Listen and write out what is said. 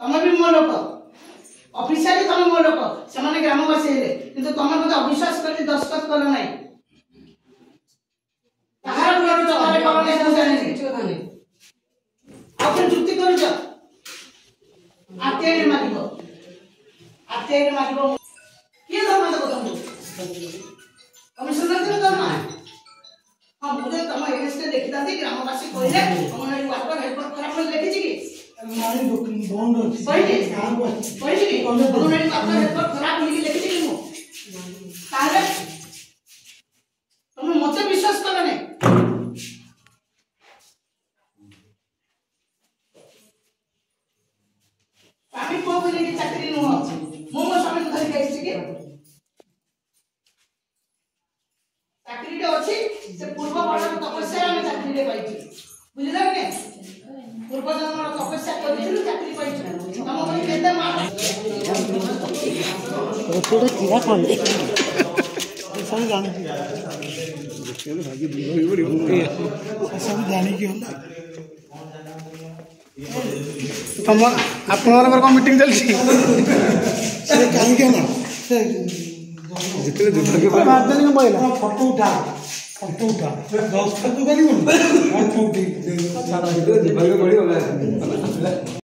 तुम भी मो लोक ऑफिशियली तुम मो लोक से माने ग्रामवासी हेले किंतु तुम मते अविश्वास करके दस्तखत कल नहीं कहार करू तुम्हारे कल नहीं तो जाने किछ कथा नहीं अपन जुक्ति करू जा आते मागिबो ये धर्म तो तुम कमिश्नर के धर्म हां मुझे तुम एनएस के देखिता थी ग्रामवासी कहले हमने वाटर हेल्पर खराब कर लिखि छी कि मारी बॉन्ड अछि पहिले कि हमने वाटर हेल्पर खराब लिखि छी कि मु तारे तुम मते विश्वास कर नै पानी को बोले कि चाकरी न हो मो समय धरि कहै कि चाकरी तो अछि से पूर्व बड़ा तपस्या में चाकरी ले पाई बुझला के पूर्व जन्म तपस्या करिथिलु चाकरी पाई हम कोई केते मार ओटोडा किरा कोले सब जाने केले भागी बुझो बड़ी सब जाने की होला तुम आपनर को मीटिंग चलछि से काहे के ना से जितने दुर्भाग्य राजधानी में बोला फोटो उठा 10 फोटो करी फोटो उठी सारा दुर्भाग्य बड़ी होला